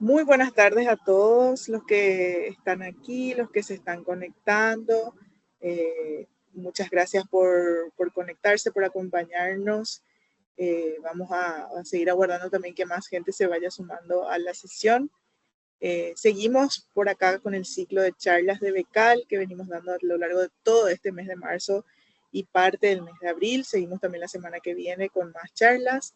Muy buenas tardes a todos los que están aquí, los que se están conectando. Muchas gracias por conectarse, por acompañarnos. Vamos a seguir aguardando también que más gente se vaya sumando a la sesión. Seguimos por acá con el ciclo de charlas de BECAL que venimos dando a lo largo de todo este mes de marzo y parte del mes de abril. Seguimos también la semana que viene con más charlas.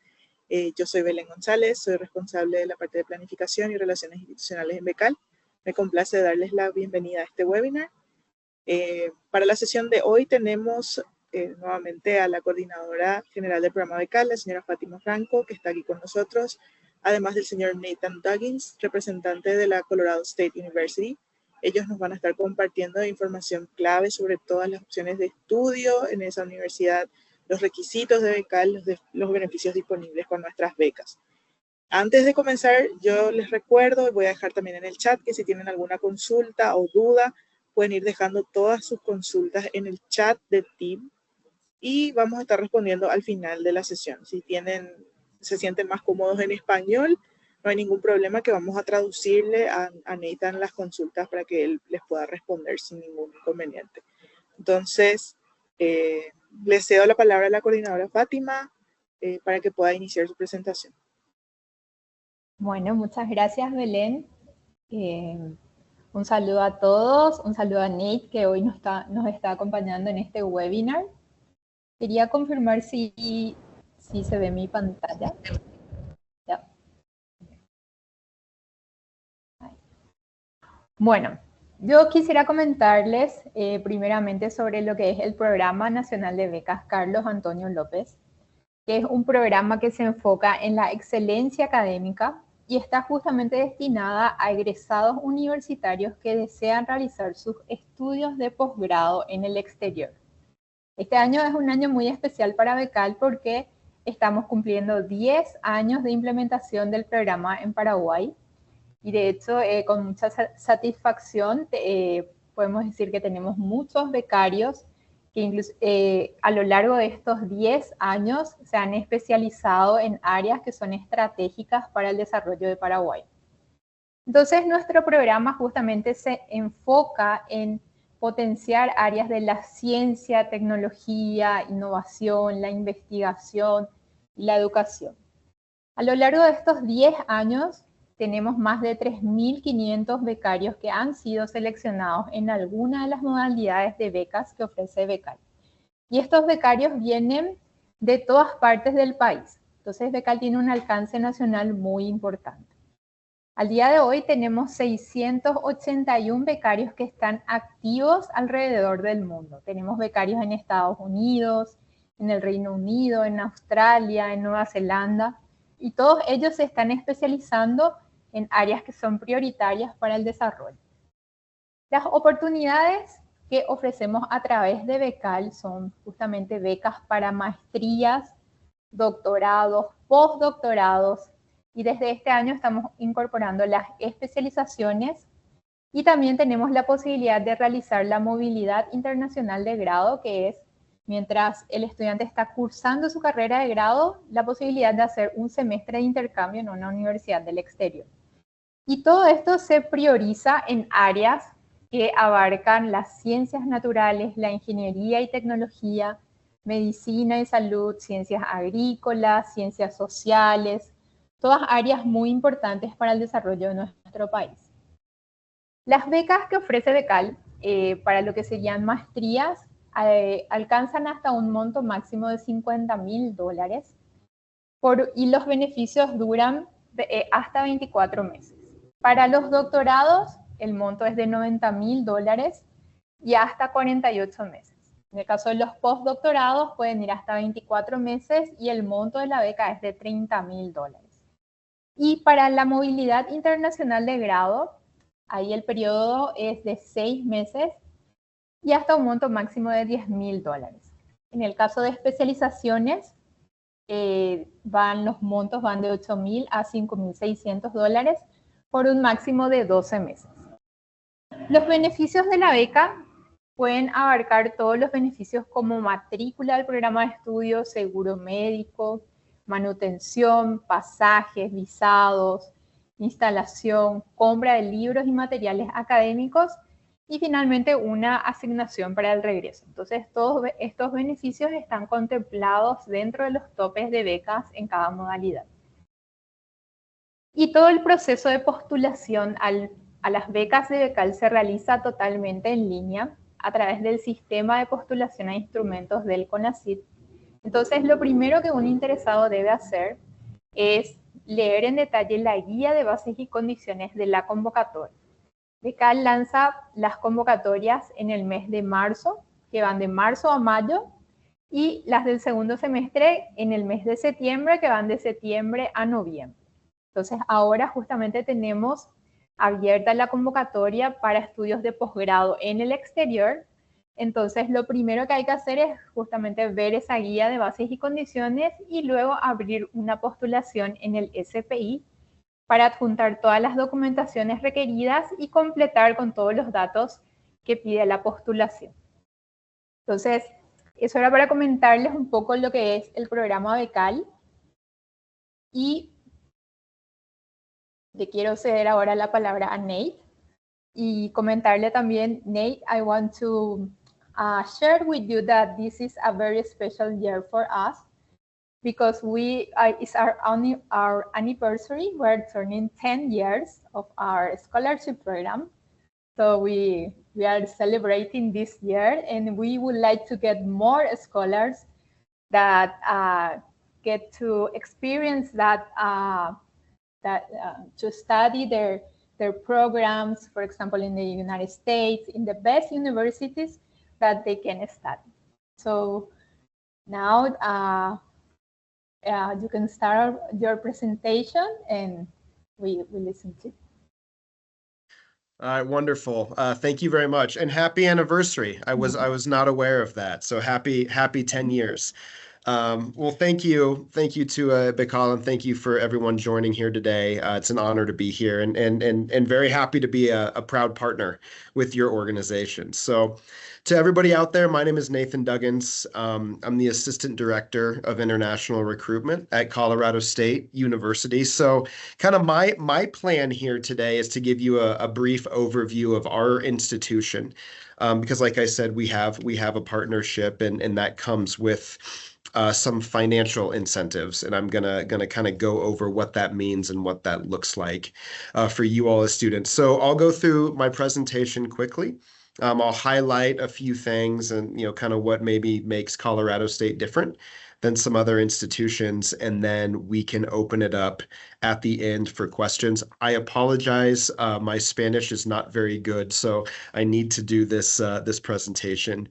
Yo soy Belén González, soy responsable de la parte de planificación y relaciones institucionales en BECAL. Me complace darles la bienvenida a este webinar. Para la sesión de hoy tenemos nuevamente a la coordinadora general del programa BECAL, la señora Fátima Franco, que está aquí con nosotros, además del señor Nathan Duggins, representante de la Colorado State University. Ellos nos van a estar compartiendo información clave sobre todas las opciones de estudio en esa universidad, los requisitos de BECAL, los beneficios disponibles con nuestras becas. Antes de comenzar, yo les recuerdo, y voy a dejar también en el chat, que si tienen alguna consulta o duda, pueden ir dejando todas sus consultas en el chat de Team y vamos a estar respondiendo al final de la sesión. Si se sienten más cómodos en español, no hay ningún problema que vamos a traducirle a Nathan las consultas para que él les pueda responder sin ningún inconveniente. Entonces, les cedo la palabra a la coordinadora Fátima para que pueda iniciar su presentación. Bueno, muchas gracias, Belén. Un saludo a todos, un saludo a Nate, que hoy nos está acompañando en este webinar. Quería confirmar si se ve mi pantalla. Ya. Bueno, yo quisiera comentarles primeramente sobre lo que es el Programa Nacional de Becas Carlos Antonio López, que es un programa que se enfoca en la excelencia académica y está justamente destinada a egresados universitarios que desean realizar sus estudios de posgrado en el exterior. Este año es un año muy especial para BECAL porque estamos cumpliendo 10 años de implementación del programa en Paraguay y de hecho con mucha satisfacción podemos decir que tenemos muchos becarios que incluso, a lo largo de estos 10 años se han especializado en áreas que son estratégicas para el desarrollo de Paraguay. Entonces, nuestro programa justamente se enfoca en potenciar áreas de la ciencia, tecnología, innovación, la investigación y la educación. A lo largo de estos 10 años, tenemos más de 3.500 becarios que han sido seleccionados en alguna de las modalidades de becas que ofrece BECAL. Y estos becarios vienen de todas partes del país. Entonces, BECAL tiene un alcance nacional muy importante. Al día de hoy tenemos 681 becarios que están activos alrededor del mundo. Tenemos becarios en Estados Unidos, en el Reino Unido, en Australia, en Nueva Zelanda, y todos ellos se están especializando en áreas que son prioritarias para el desarrollo. Las oportunidades que ofrecemos a través de BECAL son justamente becas para maestrías, doctorados, postdoctorados, y desde este año estamos incorporando las especializaciones y también tenemos la posibilidad de realizar la movilidad internacional de grado, que es mientras el estudiante está cursando su carrera de grado, la posibilidad de hacer un semestre de intercambio en una universidad del exterior. Y todo esto se prioriza en áreas que abarcan las ciencias naturales, la ingeniería y tecnología, medicina y salud, ciencias agrícolas, ciencias sociales, todas áreas muy importantes para el desarrollo de nuestro país. Las becas que ofrece BECAL para lo que serían maestrías alcanzan hasta un monto máximo de $50.000 y los beneficios duran hasta 24 meses. Para los doctorados, el monto es de $90.000 y hasta 48 meses. En el caso de los postdoctorados, pueden ir hasta 24 meses y el monto de la beca es de $30.000. Y para la movilidad internacional de grado, ahí el periodo es de 6 meses y hasta un monto máximo de $10.000. En el caso de especializaciones, los montos van de $8.000 a $5.600 por un máximo de 12 meses. Los beneficios de la beca pueden abarcar todos los beneficios como matrícula del programa de estudio, seguro médico, manutención, pasajes, visados, instalación, compra de libros y materiales académicos y finalmente una asignación para el regreso. Entonces, todos estos beneficios están contemplados dentro de los topes de becas en cada modalidad. Y todo el proceso de postulación a las becas de BECAL se realiza totalmente en línea a través del sistema de postulación a instrumentos del CONACYT. Entonces, lo primero que un interesado debe hacer es leer en detalle la guía de bases y condiciones de la convocatoria. BECAL lanza las convocatorias en el mes de marzo, que van de marzo a mayo, y las del segundo semestre en el mes de septiembre, que van de septiembre a noviembre. Entonces, ahora justamente tenemos abierta la convocatoria para estudios de posgrado en el exterior. Entonces, lo primero que hay que hacer es justamente ver esa guía de bases y condiciones y luego abrir una postulación en el SPI para adjuntar todas las documentaciones requeridas y completar con todos los datos que pide la postulación. Entonces, eso era para comentarles un poco lo que es el programa BECAL. Y le quiero ceder ahora la palabra a Nate y comentarle también, Nate, I want to share with you that this is a very special year for us because it's our anniversary. We're turning 10 years of our scholarship program. So we are celebrating this year, and we would like to get more scholars that get to experience that to study their programs, for example, in the United States, in the best universities that they can study. So now you can start your presentation and we listen to you. All right, wonderful. Thank you very much, and happy anniversary. I was not aware of that, so happy 10 years. Well, thank you to BECAL, and thank you for everyone joining here today. It's an honor to be here, and very happy to be a proud partner with your organization. So, to everybody out there, my name is Nathan Duggins. I'm the Assistant Director of International Recruitment at Colorado State University. So, kind of my plan here today is to give you a brief overview of our institution, because, like I said, we have a partnership, and that comes with some financial incentives, and I'm gonna kind of go over what that means and what that looks like for you all as students. So I'll go through my presentation quickly. I'll highlight a few things and kind of what maybe makes Colorado State different than some other institutions, and then we can open it up at the end for questions. I apologize, my Spanish is not very good, so I need to do this presentation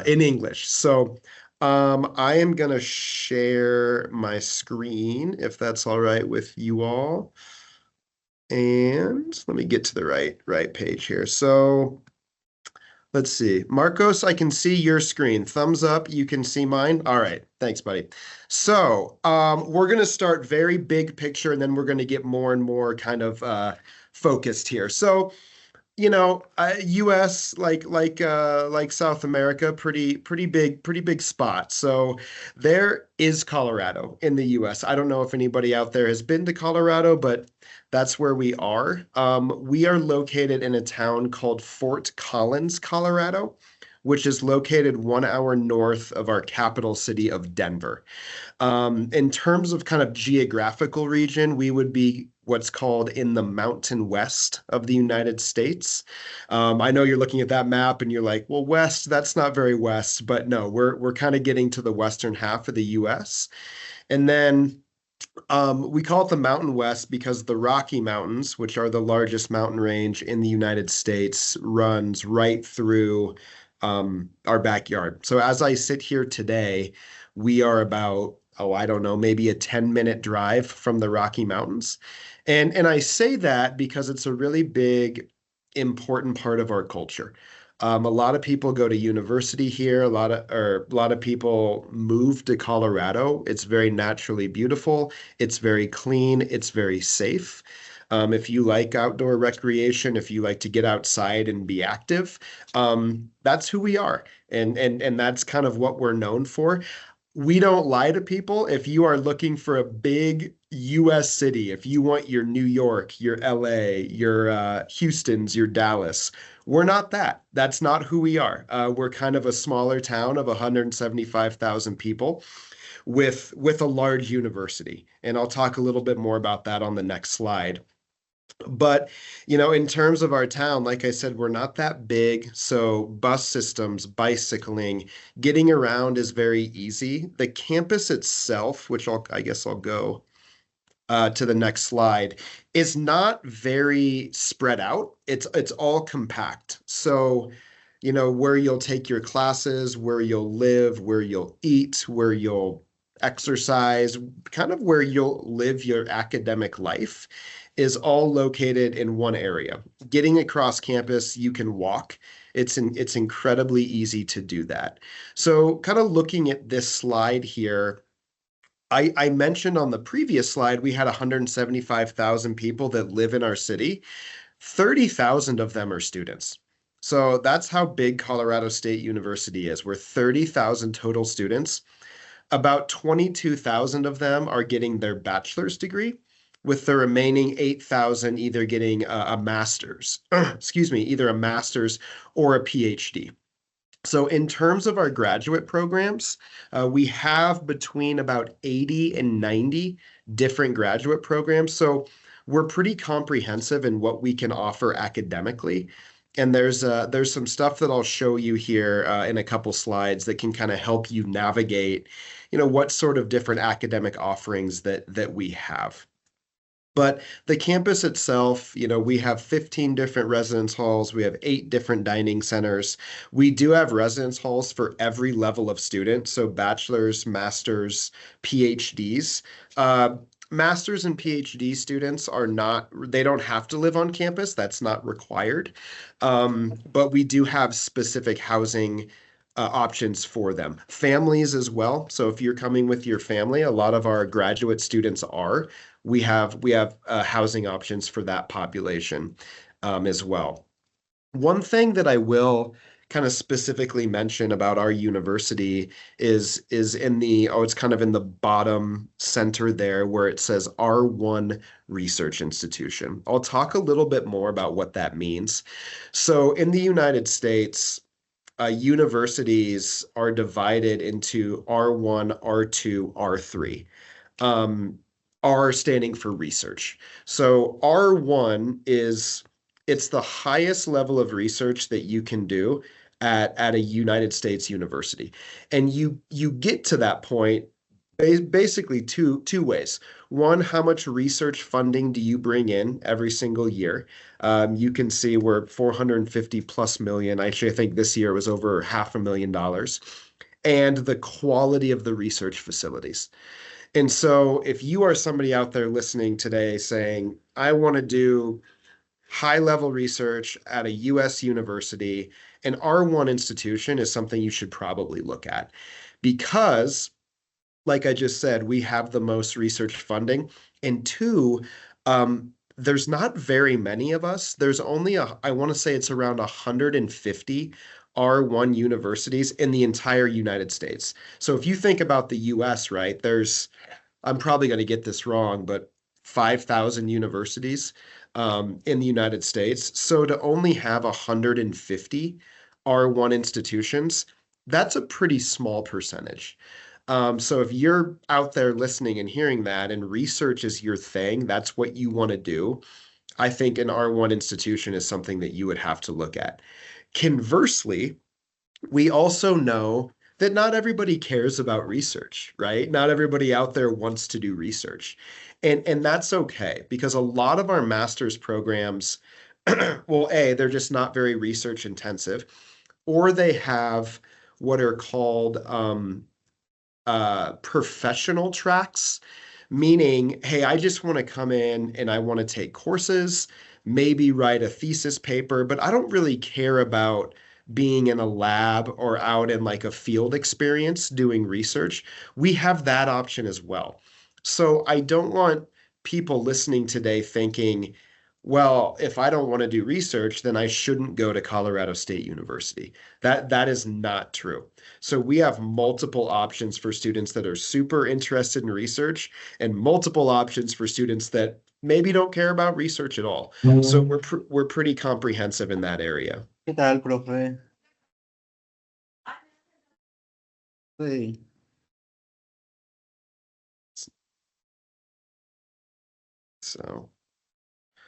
in English. So I am going to share my screen, if that's all right with you all. And let me get to the right page here. So let's see. Marcos, I can see your screen. Thumbs up. You can see mine. All right. Thanks, buddy. So we're going to start very big picture, and then we're going to get more and more kind of focused here. So U.S. like South America, pretty big spot. So there is Colorado in the U.S. I don't know if anybody out there has been to Colorado, but that's where we are. We are located in a town called Fort Collins, Colorado, which is located 1 hour north of our capital city of Denver. In terms of kind of geographical region, we would be what's called in the Mountain West of the United States. I know you're looking at that map and you're like, well, west, that's not very west, but no, we're kind of getting to the western half of the US. And then we call it the Mountain West because the Rocky Mountains, which are the largest mountain range in the United States, runs right through our backyard. So as I sit here today, we are about, I don't know, maybe a 10-minute drive from the Rocky Mountains. And I say that because it's a really big, important part of our culture. A lot of people go to university here. A lot of people move to Colorado. It's very naturally beautiful. It's very clean. It's very safe. If you like outdoor recreation, if you like to get outside and be active, that's who we are. And that's kind of what we're known for. We don't lie to people. If you are looking for a big US city, if you want your New York, your LA, your Houston's, your Dallas, we're not that. That's not who we are. We're kind of a smaller town of 175,000 people with a large university. And I'll talk a little bit more about that on the next slide. But, in terms of our town, like I said, we're not that big. So bus systems, bicycling, getting around is very easy. The campus itself, which I guess I'll go to the next slide, is not very spread out. It's all compact. So, where you'll take your classes, where you'll live, where you'll eat, where you'll exercise, kind of where you'll live your academic life is all located in one area. Getting across campus, you can walk. It's incredibly easy to do that. So kind of looking at this slide here, I mentioned on the previous slide, we had 175,000 people that live in our city. 30,000 of them are students. So that's how big Colorado State University is. We're 30,000 total students. About 22,000 of them are getting their bachelor's degree, with the remaining 8,000 either getting a master's, excuse me, either a master's or a PhD. So in terms of our graduate programs, we have between about 80 and 90 different graduate programs. So we're pretty comprehensive in what we can offer academically. And there's some stuff that I'll show you here in a couple slides that can kind of help you navigate, what sort of different academic offerings that we have. But the campus itself, we have 15 different residence halls. We have 8 different dining centers. We do have residence halls for every level of student. So bachelor's, master's, PhDs. Master's and PhD students they don't have to live on campus. That's not required. But we do have specific housing options for them. Families as well. So if you're coming with your family, a lot of our graduate students are. We have housing options for that population as well. One thing that I will kind of specifically mention about our university is it's kind of in the bottom center there where it says R1 Research Institution. I'll talk a little bit more about what that means. So in the United States, universities are divided into R1, R2, R3. R standing for research. So R1 it's the highest level of research that you can do at a United States university. And you get to that point basically two ways. One, how much research funding do you bring in every single year? You can see we're 450 plus million. Actually, I think this year was over $500,000. And the quality of the research facilities. And so if you are somebody out there listening today saying, I want to do high level research at a US university, an R1 institution is something you should probably look at because, like I just said, we have the most research funding. And two, there's not very many of us. There's only I want to say it's around 150 R1 universities in the entire United States. So if you think about the US, right, I'm probably going to get this wrong, but 5,000 universities in the United States. So to only have 150 R1 institutions, that's a pretty small percentage. So if you're out there listening and hearing that and research is your thing, that's what you want to do, I think an R1 institution is something that you would have to look at. Conversely, we also know that not everybody cares about research, right? Not everybody out there wants to do research. And that's okay because a lot of our master's programs, well, they're just not very research intensive, or they have what are called professional tracks, meaning, hey, I just want to come in and I want to take courses, maybe write a thesis paper, but I don't really care about being in a lab or out in like a field experience doing research. We have that option as well. So I don't want people listening today thinking, well, if I don't want to do research, then I shouldn't go to Colorado State University. That is not true. So we have multiple options for students that are super interested in research and multiple options for students that maybe don't care about research at all. So we're pretty comprehensive in that area. ¿Qué tal, profe? Sí.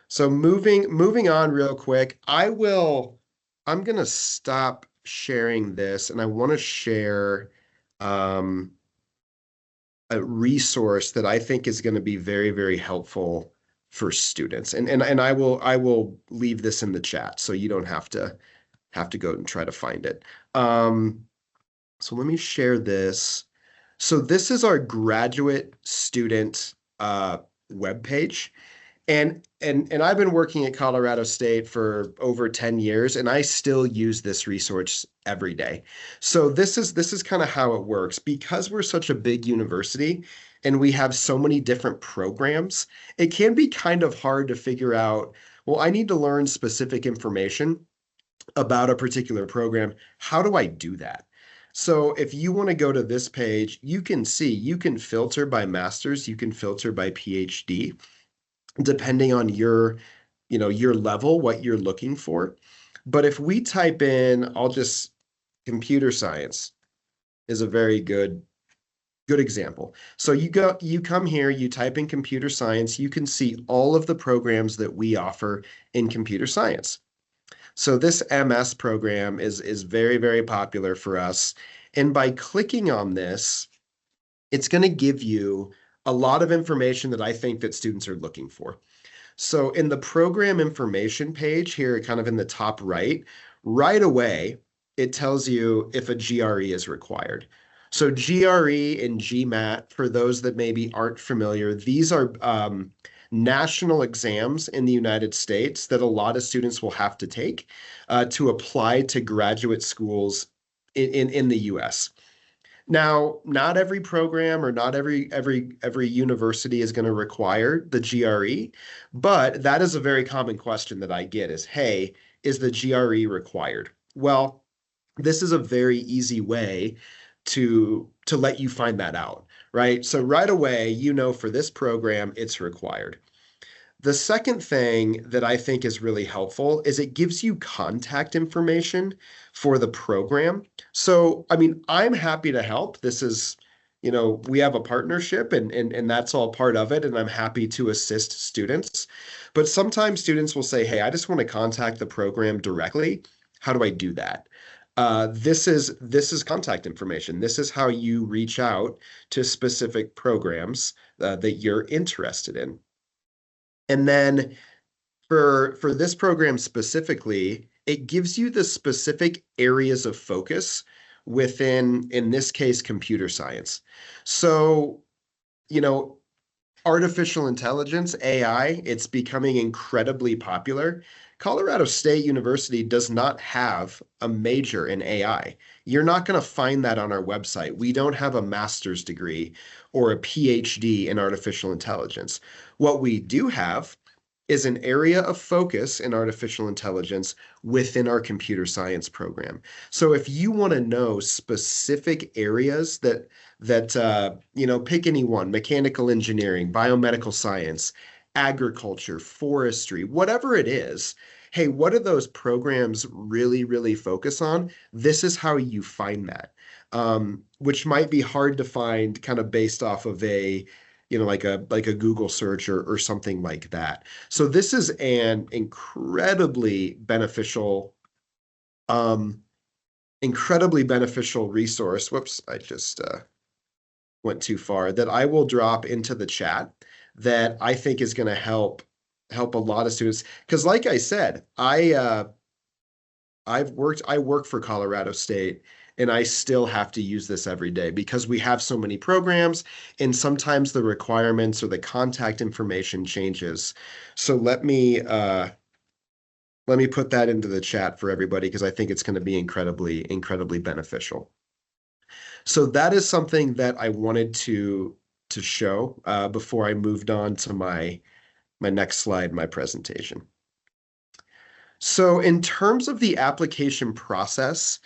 So moving on real quick, I'm gonna stop sharing this and I want to share um, a resource that I think is going to be very, very helpful for students. And I will leave this in the chat so you don't have to go and try to find it. So let me share this. So this is our graduate student webpage. And I've been working at Colorado State for over 10 years, and I still use this resource every day. So this is kind of how it works. Because we're such a big university and we have so many different programs, it can be kind of hard to figure out, well, I need to learn specific information about a particular program. How do I do that? So if you want to go to this page, you can see, you can filter by master's, you can filter by PhD, depending on your level, what you're looking for. But if we type in, computer science is a very good example. So you come here, you type in computer science, you can see all of the programs that we offer in computer science. So this MS program is very, very popular for us. And by clicking on this, it's going to give you a lot of information that I think that students are looking for. So in the program information page here, kind of in the top right away, it tells you if a GRE is required. So GRE and GMAT, for those that maybe aren't familiar, these are national exams in the United States that a lot of students will have to take to apply to graduate schools in the US. Now, not every program or not every university is going to require the GRE, but that is a very common question that I get is, hey, is the GRE required? Well, this is a very easy way to let you find that out, right? So right away, for this program, it's required. The second thing that I think is really helpful is it gives you contact information for the program. So, I mean, I'm happy to help. This is, we have a partnership and that's all part of it. And I'm happy to assist students. But sometimes students will say, hey, I just want to contact the program directly. How do I do that? This is contact information. This is how you reach out to specific programs that you're interested in. And then for this program specifically, it gives you the specific areas of focus within, in this case, computer science. So, artificial intelligence, AI, it's becoming incredibly popular. Colorado State University does not have a major in AI. You're not going to find that on our website. We don't have a master's degree or a PhD in artificial intelligence. What we do have is an area of focus in artificial intelligence within our computer science program. So if you want to know specific areas that pick any one, mechanical engineering, biomedical science, agriculture, forestry, whatever it is, hey, what do those programs really, really focus on? This is how you find that, which might be hard to find kind of based off of a like a Google search or something like that. So this is an incredibly beneficial resource. Whoops, I just went too far. That I will drop into the chat that I think is going to help a lot of students. Because like I said, I work for Colorado State, and I still have to use this every day because we have so many programs and sometimes the requirements or the contact information changes. So let me put that into the chat for everybody because I think it's going to be incredibly, incredibly beneficial. So that is something that I wanted to show before I moved on to my next slide, my presentation. So in terms of the application process,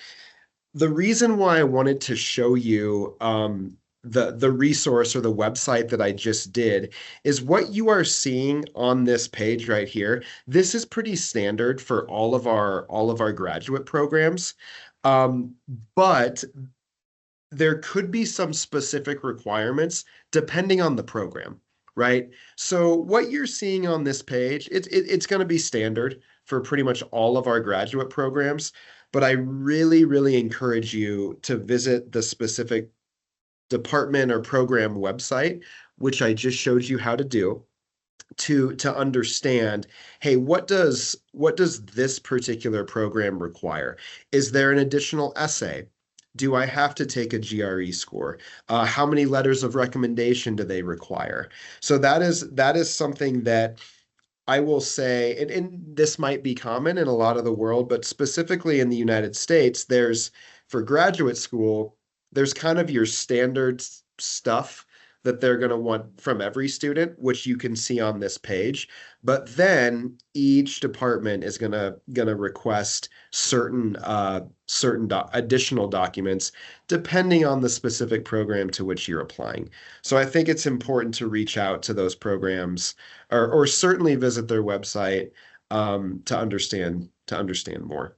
the reason why I wanted to show you the resource or the website that I just did is what you are seeing on this page right here. This is pretty standard for all of our graduate programs, but there could be some specific requirements depending on the program, right? So what you're seeing on this page, it's going to be standard for pretty much all of our graduate programs, but I really, really encourage you to visit the specific department or program website, which I just showed you how to do, to understand, hey, what does this particular program require? Is there an additional essay? Do I have to take a GRE score? How many letters of recommendation do they require? So that is something that I will say, and this might be common in a lot of the world, but specifically in the United States, for graduate school, there's kind of your standard stuff that they're going to want from every student, which you can see on this page. But then each department is gonna request certain additional documents depending on the specific program to which you're applying. So I think it's important to reach out to those programs or certainly visit their website to understand more.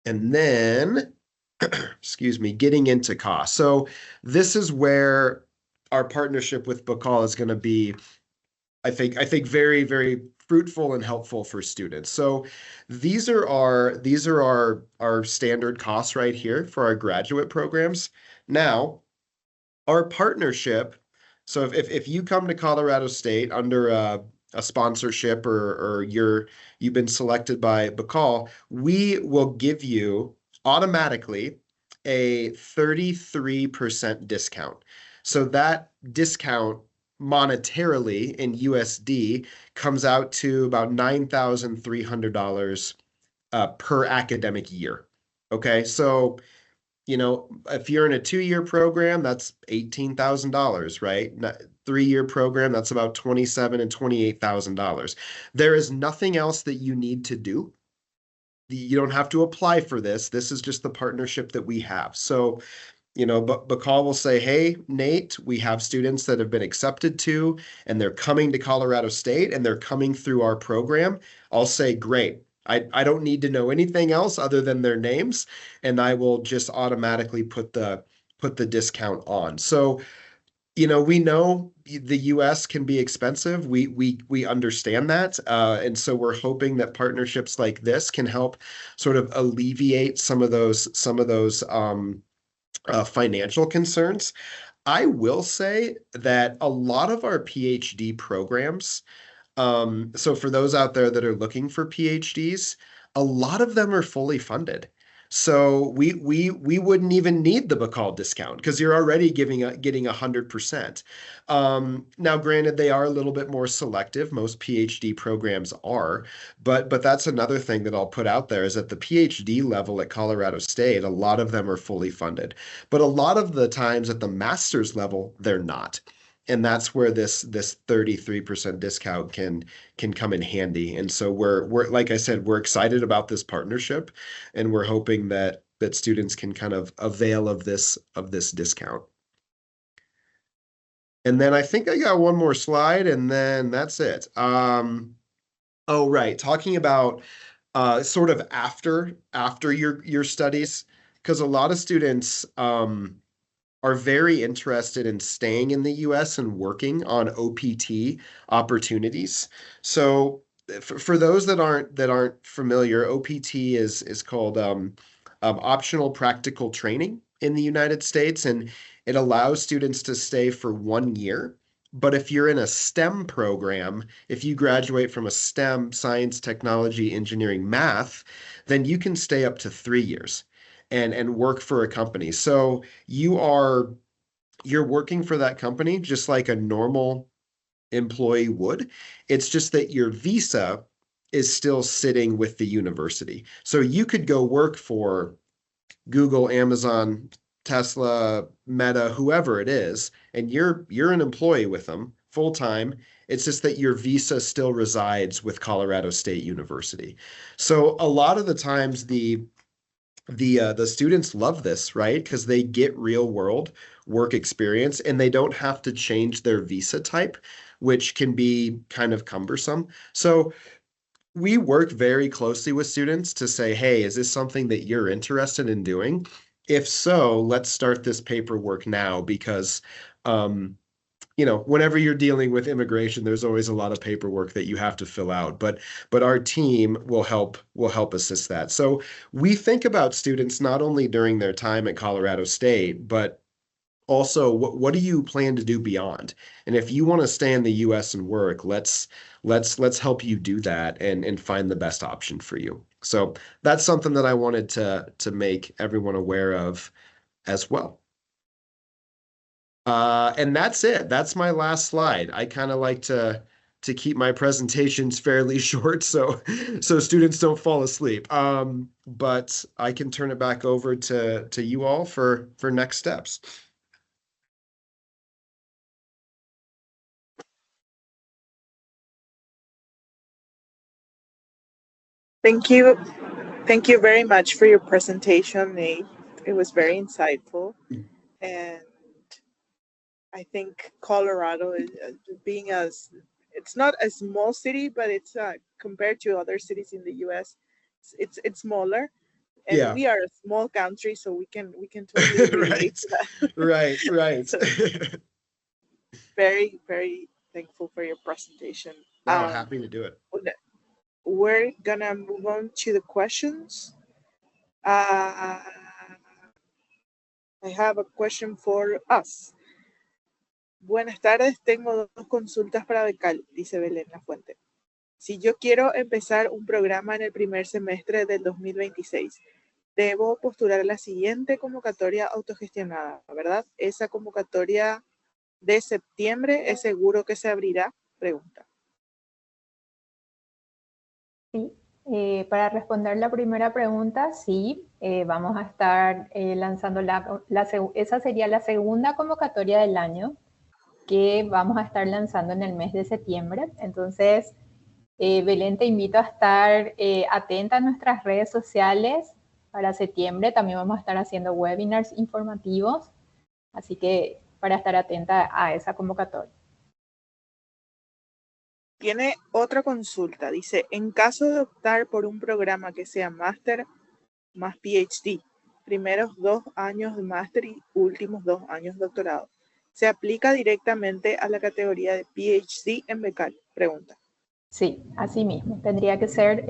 And then, excuse me, getting into cost. So this is where our partnership with BECAL is going to be, I think very, very fruitful and helpful for students. So these are our standard costs right here for our graduate programs. Now, our partnership, so if you come to Colorado State under a sponsorship or you've been selected by BECAL, we will give you automatically a 33% discount. So that discount monetarily in USD comes out to about $9,300 per academic year. Okay, so if you're in a 2-year program, that's $18,000, right? 3-year program, that's about $27,000 and $28,000. There is nothing else that you need to do. You don't have to apply for this. This is just the partnership that we have. So, but BECAL will say, hey, Nate, we have students that have been accepted to, and they're coming to Colorado State, and they're coming through our program. I'll say, great. I don't need to know anything else other than their names, and I will just automatically put the discount on. So, we know the US can be expensive. We understand that. And so we're hoping that partnerships like this can help sort of alleviate some of those financial concerns. I will say that a lot of our PhD programs, so for those out there that are looking for PhDs, a lot of them are fully funded. So we wouldn't even need the BECAL discount because you're already getting 100%. Now, granted, they are a little bit more selective. Most PhD programs are, but that's another thing that I'll put out there is at the PhD level at Colorado State, a lot of them are fully funded, but a lot of the times at the master's level, they're not. And that's where this 33% discount can come in handy. And so we're like I said, we're excited about this partnership, and we're hoping that students can kind of avail of this discount. And then I think I got one more slide, and then that's it. Oh, right, talking about sort of after your studies, because a lot of students are very interested in staying in the US and working on OPT opportunities. So for those that aren't familiar, OPT is called optional practical training in the United States, and it allows students to stay for 1 year. But if you're in a STEM program, if you graduate from a STEM, science, technology, engineering, math, then you can stay up to 3 years and work for a company. So you're working for that company just like a normal employee would. It's just that your visa is still sitting with the university. So you could go work for Google, Amazon, Tesla, Meta, whoever it is, and you're an employee with them full-time. It's just that your visa still resides with Colorado State University. So a lot of the times the students love this, right? Because they get real world work experience and they don't have to change their visa type, which can be kind of cumbersome. So we work very closely with students to say, hey, is this something that you're interested in doing? If so, let's start this paperwork now because whenever you're dealing with immigration, there's always a lot of paperwork that you have to fill out. But our team will help assist that. So we think about students not only during their time at Colorado State, but also what do you plan to do beyond? And if you want to stay in the US and work, let's help you do that and find the best option for you. So that's something that I wanted to make everyone aware of as well. And that's it. That's my last slide. I kind of like to keep my presentations fairly short so students don't fall asleep. But I can turn it back over to you all for next steps. Thank you. Thank you very much for your presentation, Nate. It was very insightful. And I think Colorado is it's not a small city, but it's compared to other cities in the U.S., it's smaller, and Yeah. we are a small country, so we can totally relate to that. Right. So, very, very thankful for your presentation. No, happy to do it. We're gonna move on to the questions. I have a question for us. Buenas tardes, tengo dos consultas para BECAL, dice Belén Lafuente. Si yo quiero empezar un programa en el primer semestre del 2026, debo postular la siguiente convocatoria autogestionada, ¿verdad? Esa convocatoria de septiembre, ¿es seguro que se abrirá? Pregunta. Sí, para responder la primera pregunta, sí, vamos a estar lanzando esa sería la segunda convocatoria del año que vamos a estar lanzando en el mes de septiembre. Entonces, Belén, te invito a estar atenta a nuestras redes sociales para septiembre. También vamos a estar haciendo webinars informativos, así que para estar atenta a esa convocatoria. Tiene otra consulta, dice, en caso de optar por un programa que sea máster más PhD, primeros 2 años de máster y últimos 2 años de doctorado, ¿se aplica directamente a la categoría de PhD en BECAL? Pregunta. Sí, así mismo. Tendría que ser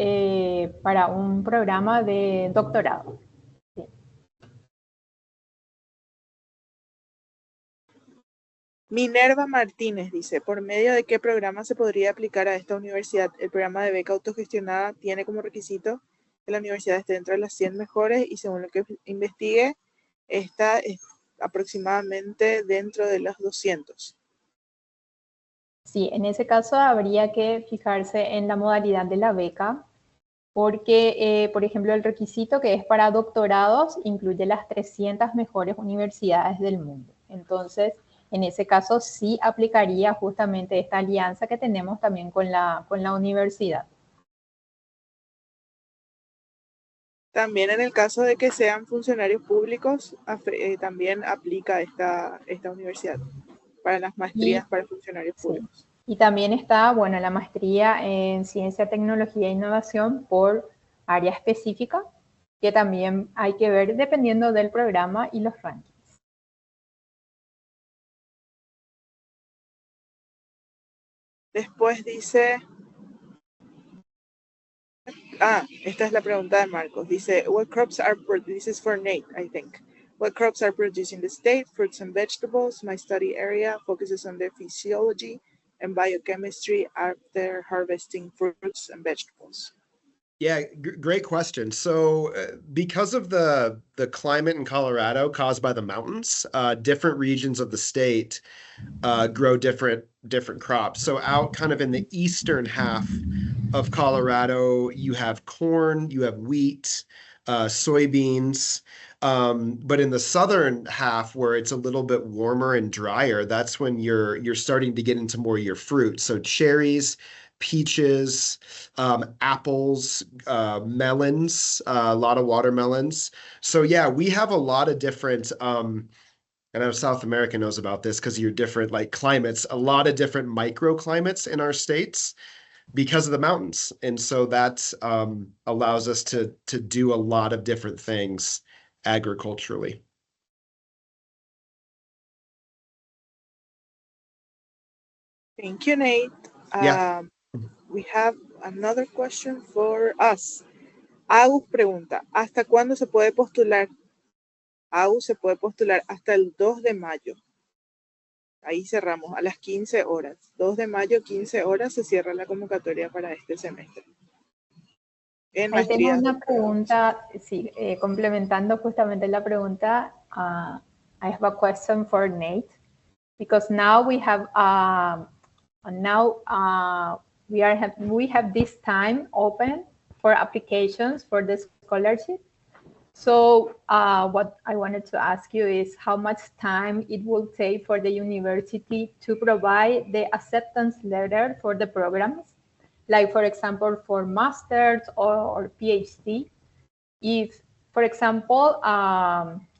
para un programa de doctorado. Sí. Minerva Martínez dice, ¿por medio de qué programa se podría aplicar a esta universidad? El programa de beca autogestionada tiene como requisito que la universidad esté dentro de las 100 mejores y según lo que investigue, está aproximadamente dentro de los 200. Sí, en ese caso habría que fijarse en la modalidad de la beca, porque, por ejemplo, el requisito que es para doctorados incluye las 300 mejores universidades del mundo. Entonces, en ese caso sí aplicaría justamente esta alianza que tenemos también con la universidad. También en el caso de que sean funcionarios públicos, también aplica esta universidad para las maestrías para funcionarios públicos. Y también está, bueno, la maestría en Ciencia, Tecnología e Innovación por área específica, que también hay que ver dependiendo del programa y los rankings. Después dice... esta es la pregunta de Marcos. Dice, what crops are, this is for Nate, I think. What crops are produced in the state? Fruits and vegetables. My study area focuses on the physiology and biochemistry after harvesting fruits and vegetables. Yeah, great question. So because of the climate in Colorado caused by the mountains, different regions of the state grow different crops. So out kind of in the eastern half of Colorado, you have corn, you have wheat, soybeans. But in the southern half where it's a little bit warmer and drier, that's when you're starting to get into more of your fruit. So cherries, peaches, apples, melons, a lot of watermelons. So yeah, we have a lot of different and I know South America knows about this because of your different like climates, a lot of different microclimates in our states because of the mountains. And so that allows us to do a lot of different things agriculturally. Thank you, Nate. Yeah. We have another question for us. Agus pregunta, ¿hasta cuándo se puede postular? Agus se puede postular hasta el 2 de mayo. Ahí cerramos a las 15 horas. 2 de mayo, 15 horas, se cierra la convocatoria para este semestre. En Ahí tengo maestrías. una pregunta, sí, complementando justamente la pregunta. I have a question for Nate, because now we have we have this time open for applications for the scholarship. So what I wanted to ask you is how much time it will take for the university to provide the acceptance letter for the programs, like for example, for masters or PhD. If, for example,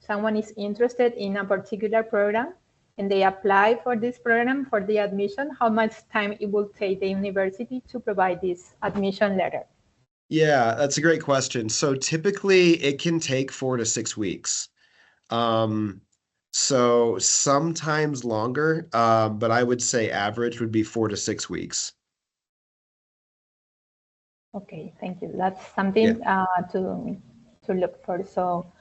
someone is interested in a particular program and they apply for this program for the admission, how much time it will take the university to provide this admission letter? Yeah, that's a great question. So typically it can take 4 to 6 weeks. So sometimes longer, but I would say average would be 4 to 6 weeks. Okay, thank you. That's something to look for. So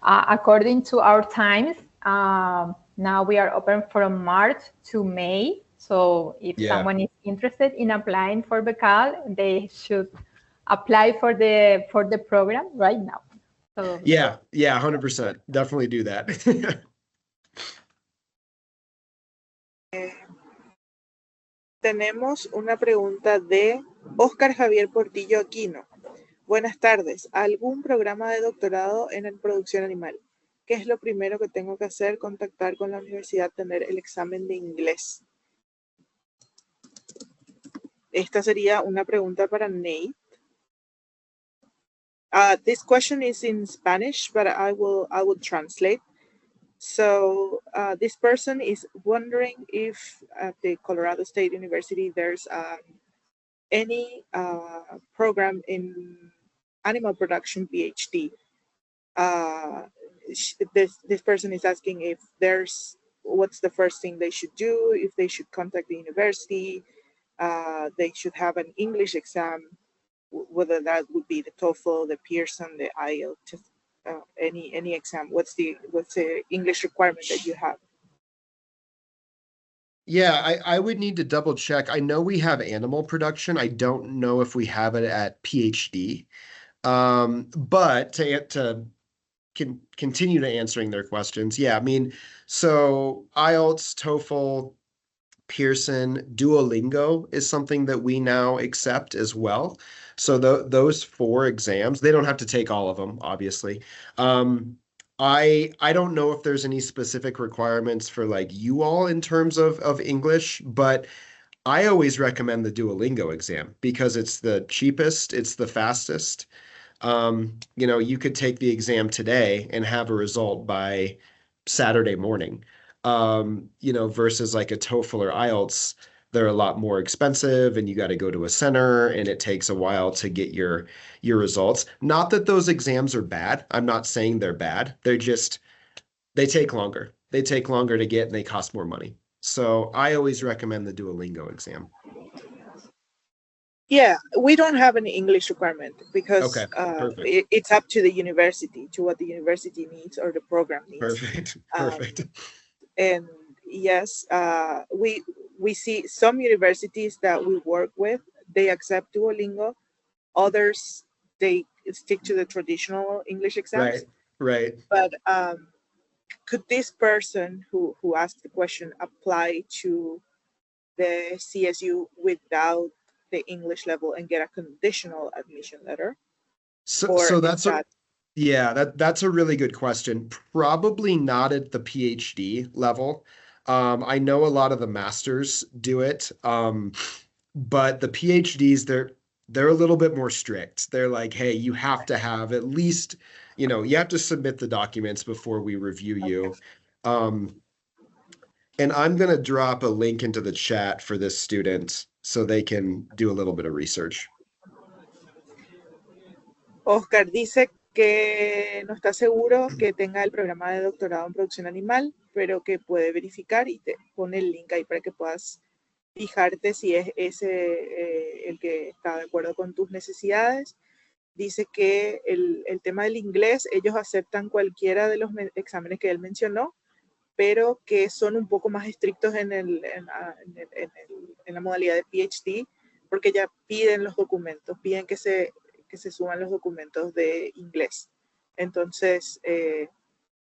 according to our times, now we are open from March to May. So if someone is interested in applying for BECAL, they should apply for the program right now. So, yeah, 100%. Definitely do that. Tenemos una pregunta de Oscar Javier Portillo Aquino. Buenas tardes. ¿Algún programa de doctorado en producción animal? ¿Qué es lo primero que tengo que hacer? Contactar con la universidad, tener el examen de inglés. Esta sería una pregunta para Nate. This question is in Spanish, but I will translate. So this person is wondering if at the Colorado State University there's any program in animal production PhD. This person is asking if what's the first thing they should do, if they should contact the university, they should have an English exam, whether that would be the TOEFL, the Pearson, the IELTS, any exam. What's the English requirement that you have? Yeah, I would need to double check. I know we have animal production. I don't know if we have it at PhD. But to continue to answering their questions, yeah, I mean, so IELTS, TOEFL, Pearson, Duolingo is something that we now accept as well. So those 4 exams, they don't have to take all of them, obviously. I don't know if there's any specific requirements for like you all in terms of English, but I always recommend the Duolingo exam because it's the cheapest, it's the fastest. You could take the exam today and have a result by Saturday morning. Versus like a TOEFL or IELTS, they're a lot more expensive and you got to go to a center and it takes a while to get your results. Not that those exams are bad. I'm not saying they're bad. They take longer. They take longer to get and they cost more money. So I always recommend the Duolingo exam. Yeah, we don't have an English requirement because it's up to the university, to what the university needs or the program needs. Perfect. And yes, we see some universities that we work with, they accept Duolingo. Others, they stick to the traditional English exams. Right. But could this person who asked the question apply to the CSU without the English level and get a conditional admission letter? So that's Yeah, that's a really good question. Probably not at the PhD level. I know a lot of the masters do it, but the PhDs, they're a little bit more strict. They're like, hey, you have to have at least, you have to submit the documents before we review Okay. you. Um, and I'm gonna drop a link into the chat for this student so they can do a little bit of research. Oscar dice que no está seguro que tenga el programa de doctorado en producción animal, pero que puede verificar y te pone el link ahí para que puedas fijarte si es ese el que está de acuerdo con tus necesidades. Dice que el tema del inglés, ellos aceptan cualquiera de los exámenes que él mencionó, pero que son un poco más estrictos en la modalidad de PhD, porque ya piden los documentos, piden que se suban los documentos de inglés. Entonces,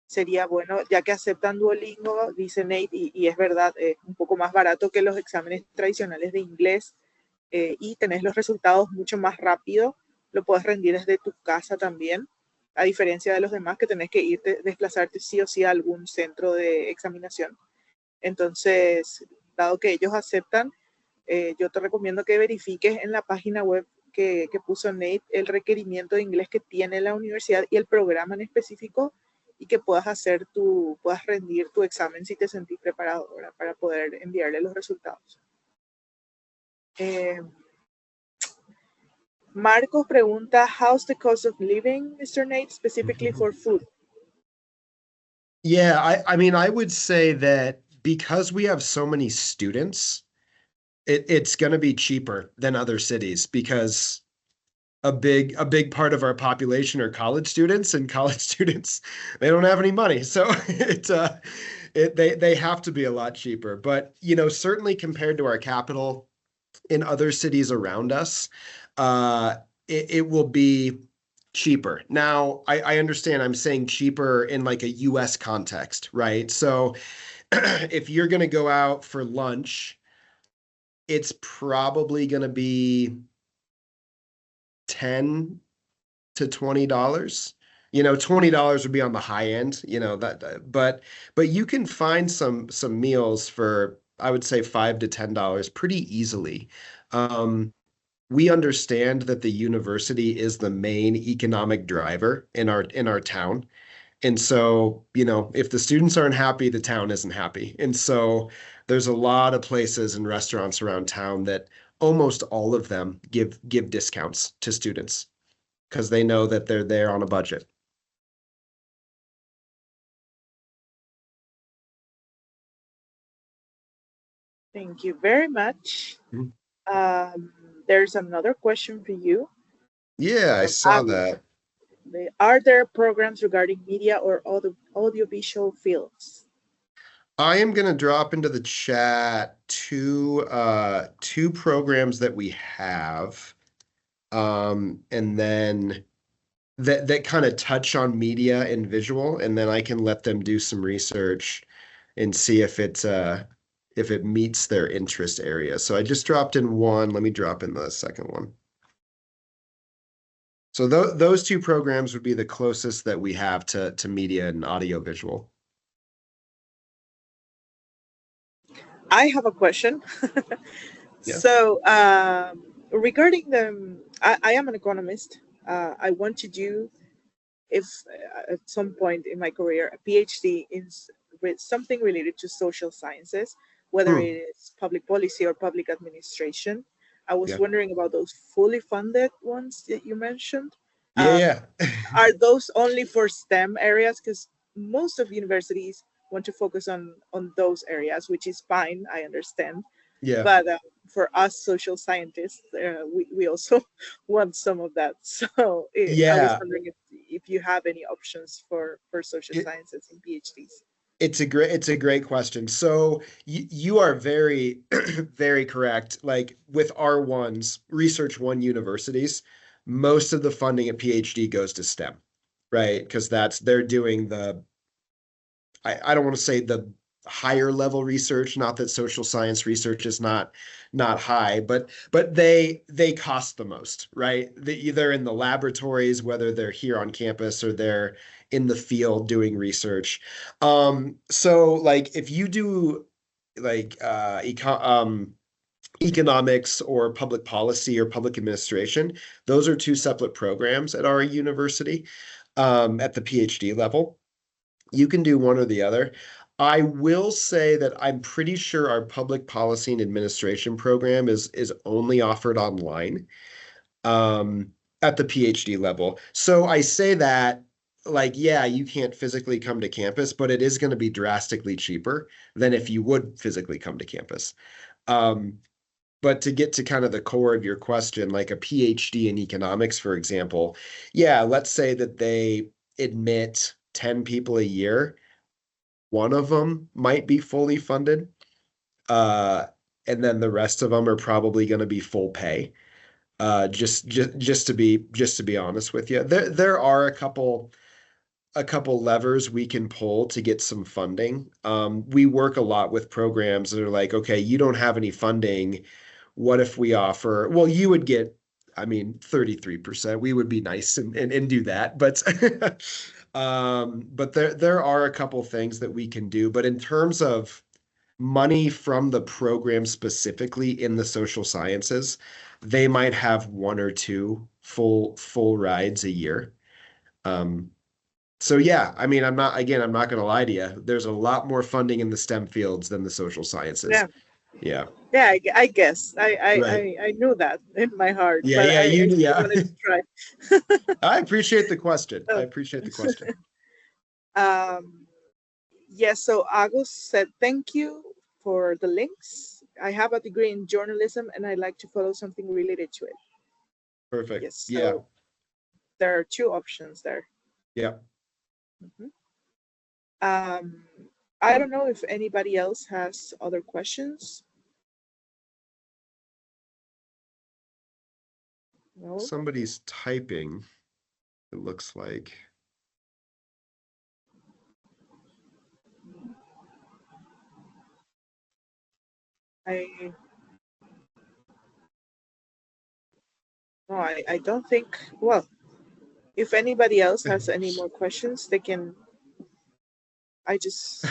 sería bueno, ya que aceptan Duolingo, dice Nate, y es verdad, es un poco más barato que los exámenes tradicionales de inglés, y tenés los resultados mucho más rápido, lo puedes rendir desde tu casa también, a diferencia de los demás que tenés que irte, desplazarte sí o sí a algún centro de examinación. Entonces, dado que ellos aceptan, yo te recomiendo que verifiques en la página web que puso Nate el requerimiento de inglés que tiene la universidad y el programa en específico, y que puedas rendir tu examen si te sentís preparado, ¿verdad? Para poder enviarle los resultados. Marcos pregunta, how's the cost of living, Mr. Nate, specifically for food? Yeah, I mean, I would say that because we have so many students, it's going to be cheaper than other cities because a big part of our population are college students, and college students, they don't have any money. So they have to be a lot cheaper. But, certainly compared to our capital in other cities around us, it will be cheaper. Now, I understand I'm saying cheaper in like a US context, right? So if you're going to go out for lunch, it's probably going to be 10 to $20. $20 would be on the high end, but you can find some meals for, I would say, $5 to $10 pretty easily. We understand that the university is the main economic driver in our town. And so, if the students aren't happy, the town isn't happy. And so there's a lot of places and restaurants around town that almost all of them give discounts to students because they know that they're there on a budget. Thank you very much. Mm-hmm. There's another question for you. Yeah, I saw that. Are there programs regarding media or audiovisual fields? I am going to drop into the chat two programs that we have, and then that kind of touch on media and visual, and then I can let them do some research and see if it meets their interest area. So I just dropped in one. Let me drop in the second one. So those two programs would be the closest that we have to media and audio visual. I have a question. Yeah. So regarding I am an economist. I want to do, if at some point in my career, a PhD in with something related to social sciences, whether it is public policy or public administration. I was wondering about those fully funded ones that you mentioned. Yeah. Are those only for STEM areas? Because most of universities want to focus on those areas, which is fine, I understand. Yeah. But for us social scientists, we also want some of that. So I was wondering if you have any options for social sciences in PhDs. It's a great question. So you are very, very correct. Like with R1s, Research One universities, most of the funding at PhD goes to STEM, right? Because they're doing I don't want to say higher level research. Not that social science research is not high, but they cost the most, right? Either in the laboratories, whether they're here on campus or they're in the field doing research. So like if you do like economics or public policy or public administration, those are two separate programs at our university at the PhD level. You can do one or the other. I will say that I'm pretty sure our public policy and administration program is only offered online at the PhD level. So I say that like, yeah, you can't physically come to campus, but it is going to be drastically cheaper than if you would physically come to campus. But to get to kind of the core of your question, like a PhD in economics, for example, yeah, let's say that they admit 10 people a year. One of them might be fully funded. And then the rest of them are probably going to be full pay. Just to be honest with you, there are a couple levers we can pull to get some funding. We work a lot with programs that are like, okay, you don't have any funding. What if we offer, well, you would get, I mean, 33%. We would be nice and do that. But but there are a couple things that we can do. But in terms of money from the program specifically in the social sciences, they might have one or two full rides a year. So yeah, I mean, I'm not going to lie to you. There's a lot more funding in the STEM fields than the social sciences. Yeah. Yeah. Yeah, I guess. Right. I knew that in my heart. Yeah, but yeah, I still yeah. wanted to try. I appreciate the question. I appreciate the question. Yes, so Agus said, thank you for the links. I have a degree in journalism and I'd like to follow something related to it. Perfect. Yes, so yeah. There are two options there. Yeah. I don't know if anybody else has other questions. No? Somebody's typing, it looks like. I don't think, well, if anybody else has any more questions, they can. I just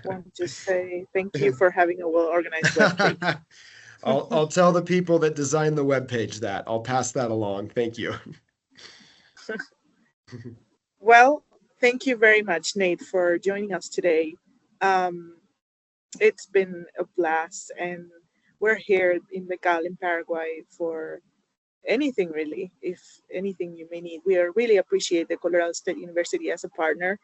want to say thank you for having a well-organized webpage. I'll tell the people that designed the webpage that. I'll pass that along. Thank you. Well, thank you very much, Nate, for joining us today. It's been a blast, and we're here in BECAL in Paraguay for anything really, if anything you may need. We really appreciate the Colorado State University as a partner,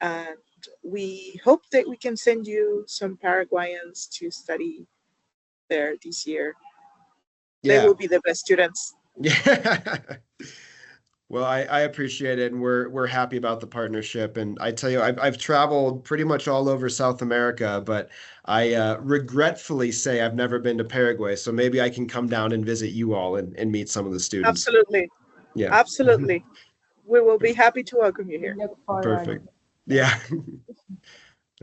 and we hope that we can send you some Paraguayans to study there this year. Yeah. They will be the best students. Yeah. Well, I appreciate it, and we're happy about the partnership. And I tell you, I've traveled pretty much all over South America, but I regretfully say I've never been to Paraguay. So maybe I can come down and visit you all and meet some of the students. Absolutely. Yeah. Absolutely. We will be happy to welcome you here. Perfect. Yeah.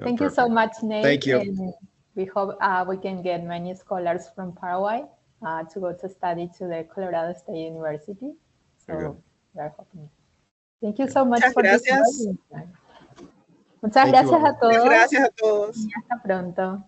Thank you so much, Nate. Thank you. And we hope we can get many scholars from Paraguay to go to study to the Colorado State University. So we are hoping. Thank you so much for this. Muchas gracias a todos. Gracias a todos. Y hasta pronto.